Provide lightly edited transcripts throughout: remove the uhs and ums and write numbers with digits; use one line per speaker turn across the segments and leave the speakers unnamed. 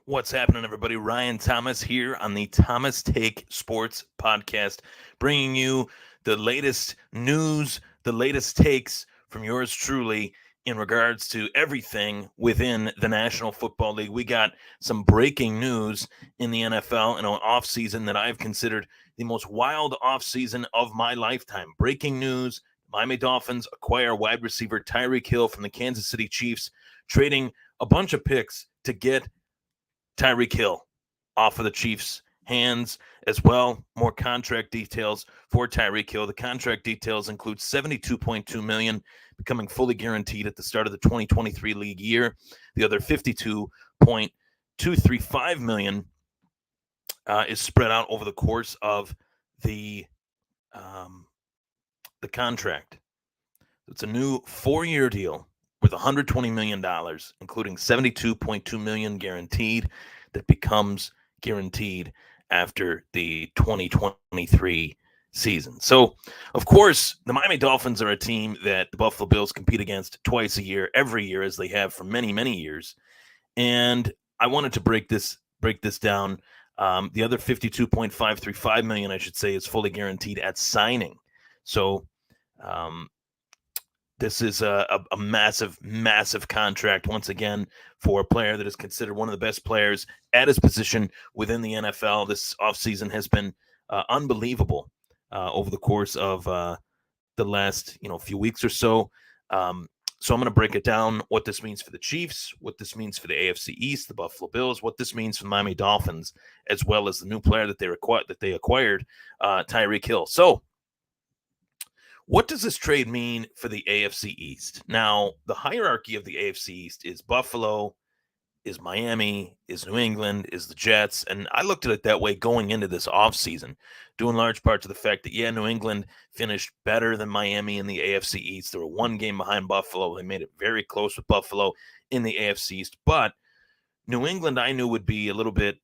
What's happening, everybody? Ryan Thomas here on the Thomas Take Sports Podcast, bringing you the latest news, the latest takes from yours truly in regards to everything within the National Football League. We got some breaking news in the NFL in an offseason that I've considered the most wild offseason of my lifetime. Breaking news: Miami Dolphins acquire wide receiver Tyreek Hill from the Kansas City Chiefs, trading a bunch of picks to get Tyreek Hill off of the Chiefs' hands as well. More contract details for Tyreek Hill. The contract details include $72.2 million becoming fully guaranteed at the start of the 2023 league year. The other $52.235 million is spread out over the course of the um, the contract. It's a new 4-year deal with $120 million, including $72.2 million guaranteed, that becomes guaranteed after the 2023 season. So, of course, the Miami Dolphins are a team that the Buffalo Bills compete against twice a year, every year, as they have for many, many years. And I wanted to break this down. The other 52.535 million, I should say, is fully guaranteed at signing. So, um, this is a massive, massive contract, once again, for a player that is considered one of the best players at his position within the NFL. This offseason has been unbelievable over the course of the last few weeks or so. So I'm going to break it down: what this means for the Chiefs, what this means for the AFC East, the Buffalo Bills, what this means for the Miami Dolphins, as well as the new player that they acquired, Tyreek Hill. So, what does this trade mean for the AFC East? Now, the hierarchy of the AFC East is Buffalo, is Miami, is New England, is the Jets. And I looked at it that way going into this offseason, due in large part to the fact that, New England finished better than Miami in the AFC East. They were one game behind Buffalo. They made it very close with Buffalo in the AFC East. But New England, I knew, would be a little bit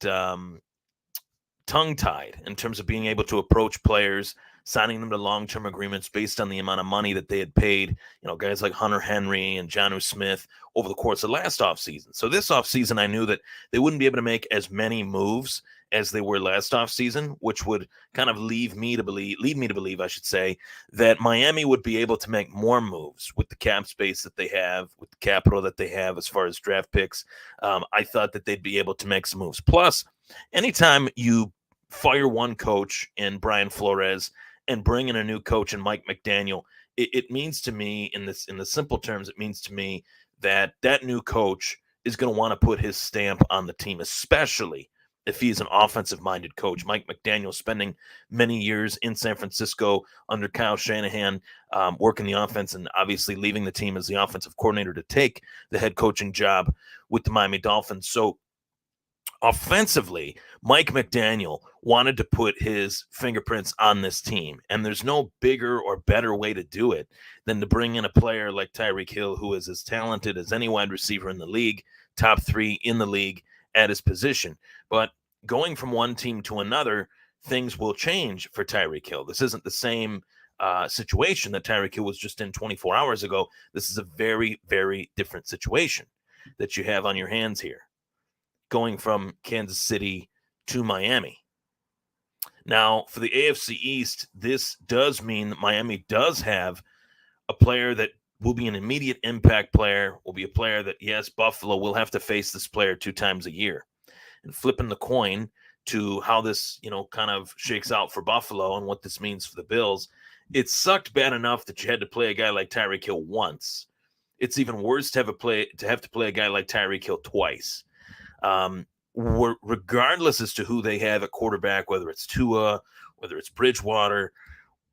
tongue-tied in terms of being able to approach players, signing them to long-term agreements based on the amount of money that they had paid, guys like Hunter Henry and Jonnu Smith over the course of last offseason. So this offseason, I knew that they wouldn't be able to make as many moves as they were last offseason, which would kind of lead me to believe, I should say, that Miami would be able to make more moves with the cap space that they have, with the capital that they have as far as draft picks. I thought that they'd be able to make some moves. Plus, anytime you fire one coach in Brian Flores and bring in a new coach in Mike McDaniel, it means to me, in the simple terms, it means to me that that new coach is going to want to put his stamp on the team, especially if he's an offensive-minded coach. Mike McDaniel spending many years in San Francisco under Kyle Shanahan, working the offense, and obviously leaving the team as the offensive coordinator to take the head coaching job with the Miami Dolphins. So offensively, Mike McDaniel wanted to put his fingerprints on this team, and there's no bigger or better way to do it than to bring in a player like Tyreek Hill, who is as talented as any wide receiver in the league, top 3 in the league at his position. But going from one team to another, things will change for Tyreek Hill. This isn't the same situation that Tyreek Hill was just in 24 hours ago. This is a very, very different situation that you have on your hands here, going from Kansas City to Miami. Now, for the AFC East, this does mean that Miami does have a player that will be an immediate impact player, will be a player that, yes, Buffalo will have to face this player 2 times a year. And flipping the coin to how this, kind of shakes out for Buffalo and what this means for the Bills, it sucked bad enough that you had to play a guy like Tyreek Hill once. It's even worse to have to play a guy like Tyreek Hill twice. Regardless as to who they have at quarterback, whether it's Tua, whether it's Bridgewater,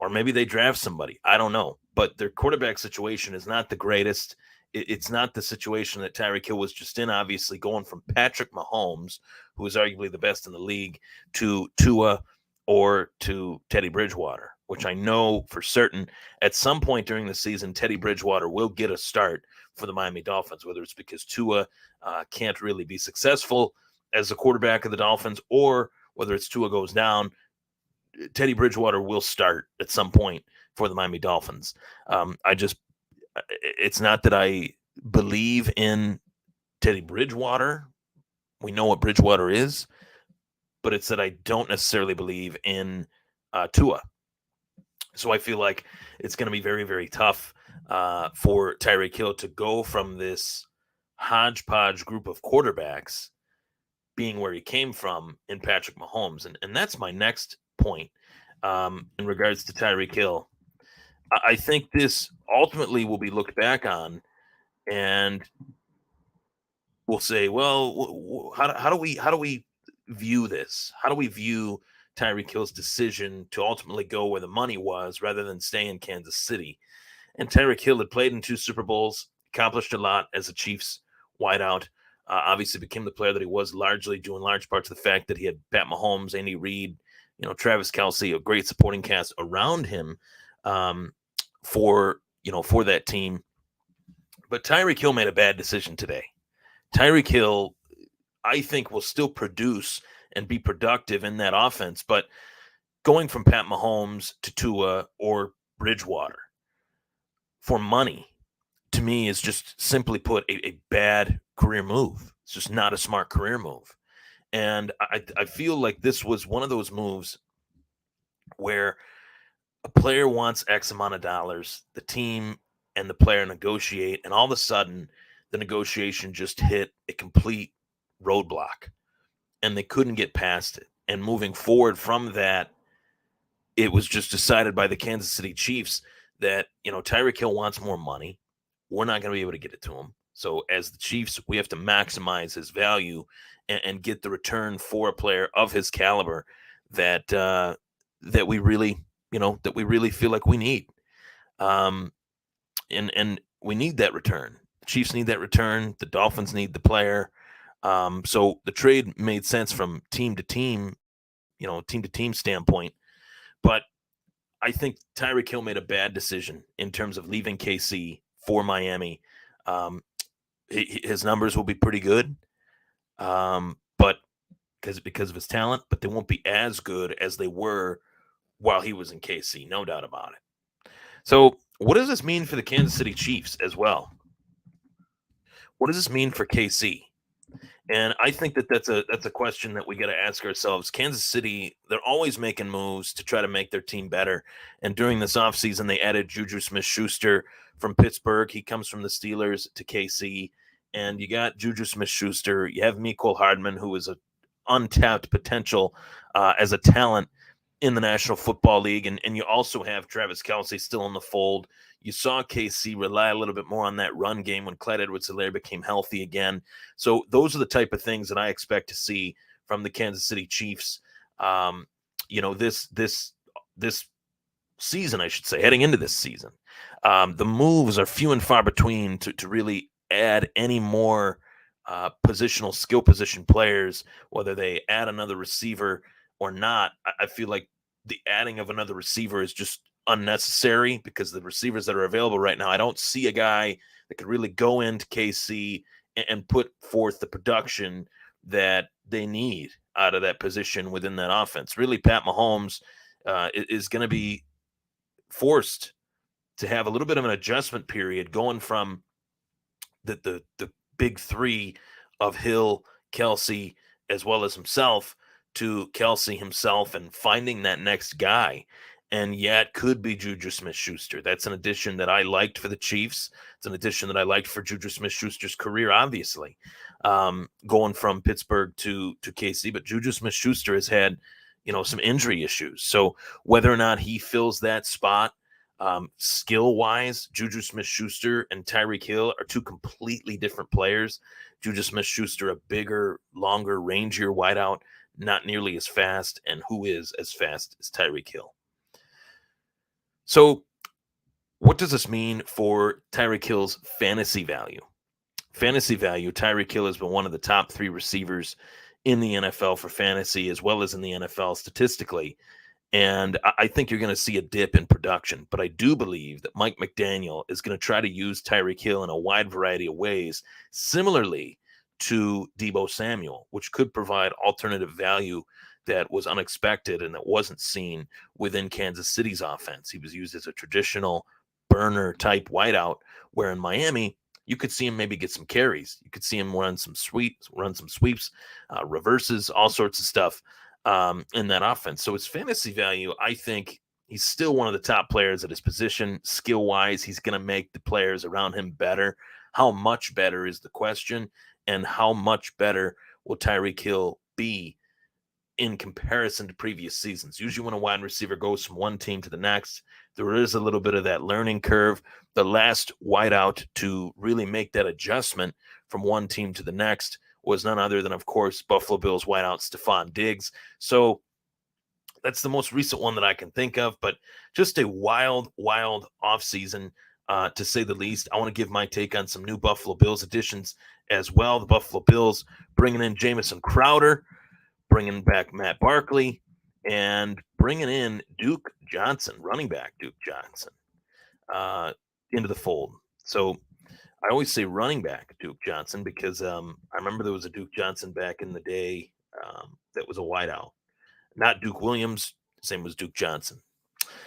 or maybe they draft somebody, I don't know. But their quarterback situation is not the greatest. It's not the situation that Tyreek Hill was just in, obviously, going from Patrick Mahomes, who is arguably the best in the league, to Tua or to Teddy Bridgewater, which I know for certain at some point during the season, Teddy Bridgewater will get a start for the Miami Dolphins, whether it's because Tua can't really be successful as the quarterback of the Dolphins, or whether it's Tua goes down, Teddy Bridgewater will start at some point for the Miami Dolphins. It's not that I believe in Teddy Bridgewater We know what Bridgewater is, but it's that I don't necessarily believe in Tua. So I feel like it's going to be very, very tough for Tyreek Hill to go from this hodgepodge group of quarterbacks being where he came from in Patrick Mahomes. And that's my next point in regards to Tyreek Hill. I think this ultimately will be looked back on and we'll say, well, how do we view this? How do we view Tyreek Hill's decision to ultimately go where the money was rather than stay in Kansas City? And Tyreek Hill had played in 2 Super Bowls, accomplished a lot as a Chiefs wideout. Obviously, became the player that he was largely due in large part to the fact that he had Pat Mahomes, Andy Reid, Travis Kelce, a great supporting cast around him for that team. But Tyreek Hill made a bad decision today. Tyreek Hill, I think, will still produce and be productive in that offense, but going from Pat Mahomes to Tua or Bridgewater for money, to me, is just simply put a bad career move. It's just not a smart career move. And I feel like this was one of those moves where a player wants X amount of dollars, the team and the player negotiate, and all of a sudden the negotiation just hit a complete roadblock and they couldn't get past it. And moving forward from that, it was just decided by the Kansas City Chiefs that, Tyreek Hill wants more money. We're not going to be able to get it to him. So as the Chiefs, we have to maximize his value and get the return for a player of his caliber that that we really, that we really feel like we need. And we need that return. The Chiefs need that return. The Dolphins need the player. So the trade made sense from team to team standpoint. But I think Tyreek Hill made a bad decision in terms of leaving KC for Miami. His numbers will be pretty good, but because of his talent, but they won't be as good as they were while he was in KC, no doubt about it. So, what does this mean for the Kansas City Chiefs as well? What does this mean for KC? And I think that's a question that we got to ask ourselves. Kansas City, they're always making moves to try to make their team better. And during this offseason, they added Juju Smith-Schuster from Pittsburgh. He comes from the Steelers to KC. And you got Juju Smith-Schuster. You have Mecole Hardman, who is an untapped potential as a talent in the National Football League. And you also have Travis Kelce still in the fold. You saw KC rely a little bit more on that run game when Clyde Edwards-Helaire became healthy again. So those are the type of things that I expect to see from the Kansas City Chiefs. This season, I should say, heading into this season. The moves are few and far between to really add any more positional skill position players, whether they add another receiver or not. I feel like the adding of another receiver is just unnecessary because the receivers that are available right now, I don't see a guy that could really go into KC and put forth the production that they need out of that position within that offense. Really, Pat Mahomes is going to be forced to have a little bit of an adjustment period going from the big three of Hill, Kelce, as well as himself, to Kelce himself and finding that next guy. And yet could be Juju Smith-Schuster. That's an addition that I liked for the Chiefs. It's an addition that I liked for Juju Smith-Schuster's career, obviously, going from Pittsburgh to KC. But Juju Smith-Schuster has had, some injury issues. So whether or not he fills that spot, skill-wise, Juju Smith-Schuster and Tyreek Hill are two completely different players. Juju Smith-Schuster, a bigger, longer, rangier wideout, not nearly as fast, and who is as fast as Tyreek Hill. So what does this mean for Tyreek Hill's fantasy value? Fantasy value, Tyreek Hill has been one of the top 3 receivers in the NFL for fantasy, as well as in the NFL statistically. And I think you're going to see a dip in production. But I do believe that Mike McDaniel is going to try to use Tyreek Hill in a wide variety of ways, similarly to Deebo Samuel, which could provide alternative value that was unexpected and that wasn't seen within Kansas City's offense. He was used as a traditional burner type wideout, where in Miami, you could see him maybe get some carries. You could see him run some sweeps, reverses, all sorts of stuff in that offense. So his fantasy value, I think he's still one of the top players at his position. Skill-wise, he's going to make the players around him better. How much better is the question, and how much better will Tyreek Hill be in comparison to previous seasons? Usually when a wide receiver goes from one team to the next, there is a little bit of that learning curve. The last wideout to really make that adjustment from one team to the next was none other than, of course, Buffalo Bills wideout Stephon Diggs. So that's the most recent one that I can think of, but just a wild offseason, to say the least. I want to give my take on some new Buffalo Bills additions as well. The Buffalo Bills bringing in Jamison Crowder, bringing back Matt Barkley, and bringing in Duke Johnson, running back Duke Johnson, into the fold. So I always say running back Duke Johnson because I remember there was a Duke Johnson back in the day that was a wideout. Not Duke Williams, same as Duke Johnson.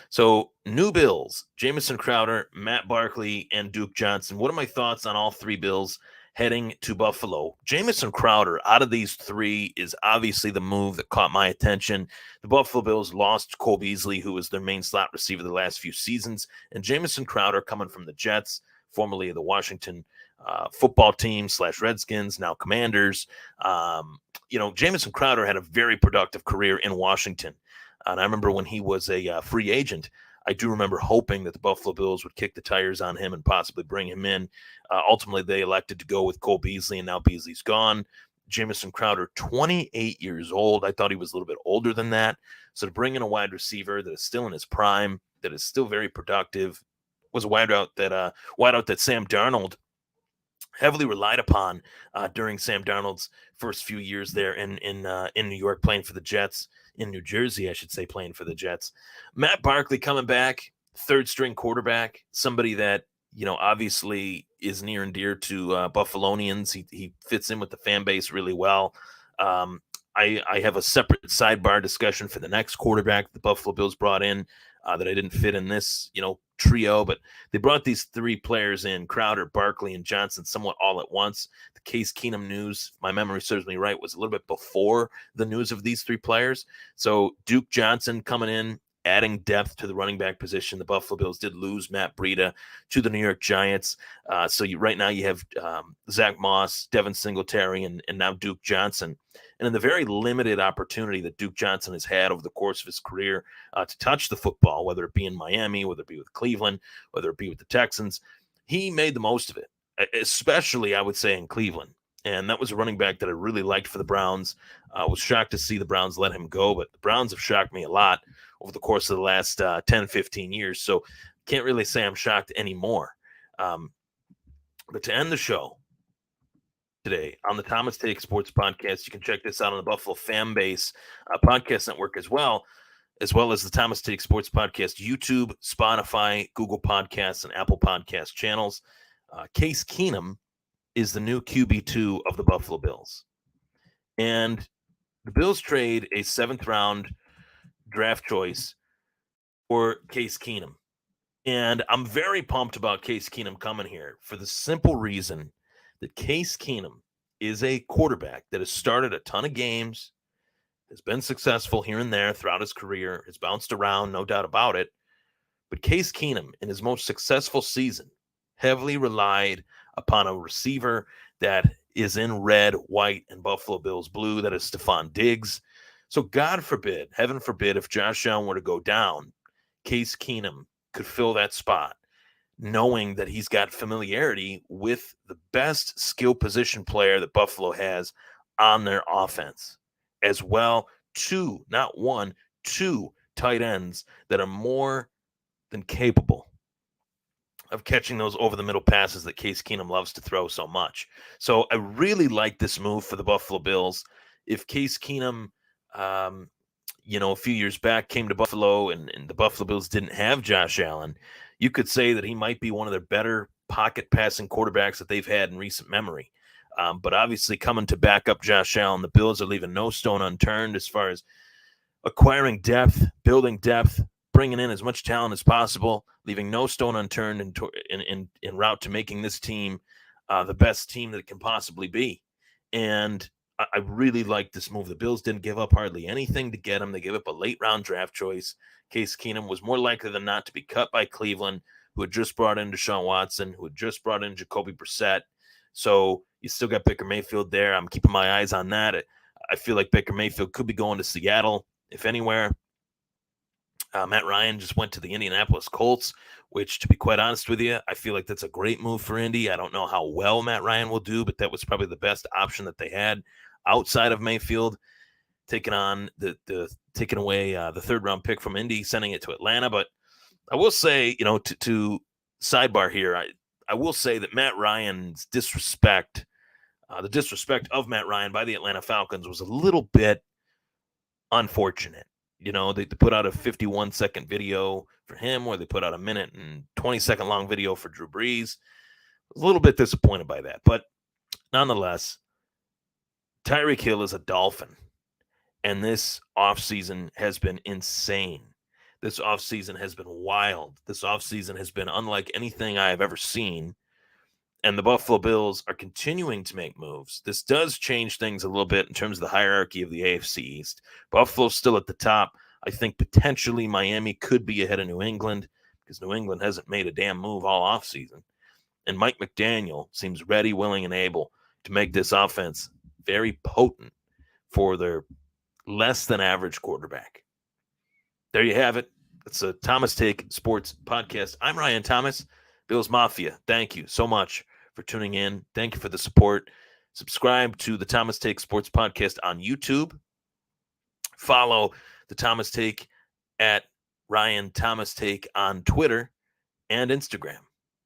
So new Bills, Jamison Crowder, Matt Barkley, and Duke Johnson. What are my thoughts on all three Bills heading to Buffalo? Jamison Crowder, out of these three, is obviously the move that caught my attention. The Buffalo Bills lost Cole Beasley, who was their main slot receiver the last few seasons, and Jamison Crowder, coming from the Jets, formerly of the Washington football team / Redskins, now Commanders. Jamison Crowder had a very productive career in Washington. And I remember when he was a free agent, I do remember hoping that the Buffalo Bills would kick the tires on him and possibly bring him in. Ultimately, they elected to go with Cole Beasley, and now Beasley's gone. Jamison Crowder, 28 years old. I thought he was a little bit older than that. So to bring in a wide receiver that is still in his prime, that is still very productive, was a wideout that Sam Darnold heavily relied upon during Sam Darnold's first few years there in New York, playing for the Jets, in New Jersey, I should say, playing for the Jets. Matt Barkley coming back, third string quarterback, somebody that, obviously is near and dear to Buffalonians. He fits in with the fan base really well. I have a separate sidebar discussion for the next quarterback the Buffalo Bills brought in that I didn't fit in this, trio, but they brought these three players in, Crowder, Barkley, and Johnson, somewhat all at once. The Case Keenum news, if my memory serves me right, was a little bit before the news of these three players. So Duke Johnson coming in, adding depth to the running back position. The Buffalo Bills did lose Matt Breida to the New York Giants. So right now you have Zach Moss, Devin Singletary, and now Duke Johnson. And in the very limited opportunity that Duke Johnson has had over the course of his career to touch the football, whether it be in Miami, whether it be with Cleveland, whether it be with the Texans, he made the most of it, especially, I would say, in Cleveland. And that was a running back that I really liked for the Browns. I was shocked to see the Browns let him go, but the Browns have shocked me a lot over the course of the last 10, 15 years. So can't really say I'm shocked anymore. But to end the show today on the Thomas Take Sports Podcast, you can check this out on the Buffalo Fan Base Podcast Network as well as the Thomas Take Sports Podcast YouTube, Spotify, Google Podcasts, and Apple Podcast channels. Case Keenum is the new QB2 of the Buffalo Bills. And the Bills trade a 7th round draft choice for Case Keenum. And I'm very pumped about Case Keenum coming here for the simple reason that Case Keenum is a quarterback that has started a ton of games, has been successful here and there throughout his career, has bounced around, no doubt about it. But Case Keenum, in his most successful season, heavily relied upon a receiver that is in red, white, and Buffalo Bills blue. That is Stephon Diggs. So God forbid, heaven forbid, if Josh Allen were to go down, Case Keenum could fill that spot, knowing that he's got familiarity with the best skill position player that Buffalo has on their offense, as well two, not one, two tight ends that are more than capable of catching those over-the-middle passes that Case Keenum loves to throw so much. So I really like this move for the Buffalo Bills. If Case Keenum, a few years back came to Buffalo and the Buffalo Bills didn't have Josh Allen, you could say that he might be one of their better pocket passing quarterbacks that they've had in recent memory. But obviously coming to back up Josh Allen, the Bills are leaving no stone unturned as far as acquiring depth, building depth, bringing in as much talent as possible, leaving no stone unturned in route to making this team the best team that it can possibly be. And I really like this move. The Bills didn't give up hardly anything to get him. They gave up a late round draft choice. Case Keenum was more likely than not to be cut by Cleveland, who had just brought in Deshaun Watson, who had just brought in Jacoby Brissett. So you still got Baker Mayfield there. I'm keeping my eyes on that. I feel like Baker Mayfield could be going to Seattle, if anywhere. Matt Ryan just went to the Indianapolis Colts, which, to be quite honest with you, I feel like that's a great move for Indy. I don't know how well Matt Ryan will do, but that was probably the best option that they had outside of Mayfield, taking on taking away the third round pick from Indy, sending it to Atlanta. But I will say, to sidebar here, I will say that Matt Ryan's disrespect, the disrespect of Matt Ryan by the Atlanta Falcons was a little bit unfortunate. They put out a 51-second video for him, or they put out a minute and 20-second long video for Drew Brees. I was a little bit disappointed by that. But nonetheless, Tyreek Hill is a Dolphin. And this offseason has been insane. This offseason has been wild. This offseason has been unlike anything I have ever seen. And the Buffalo Bills are continuing to make moves. This does change things a little bit in terms of the hierarchy of the AFC East. Buffalo's still at the top. I think potentially Miami could be ahead of New England because New England hasn't made a damn move all offseason. And Mike McDaniel seems ready, willing, and able to make this offense very potent for their less than average quarterback. There you have it. It's a Thomas Take Sports Podcast. I'm Ryan Thomas, Bills Mafia. Thank you so much for tuning in. Thank you for the support. Subscribe to the Thomas Take Sports Podcast on YouTube. Follow the Thomas Take at Ryan Thomas Take on Twitter and Instagram.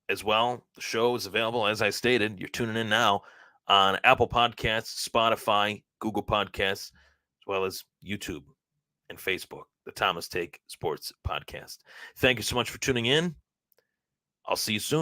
As well, the show is available, as I stated, you're tuning in now on Apple Podcasts, Spotify, Google Podcasts, as well as YouTube and Facebook, the Thomas Take Sports Podcast. Thank you so much for tuning in. I'll see you soon.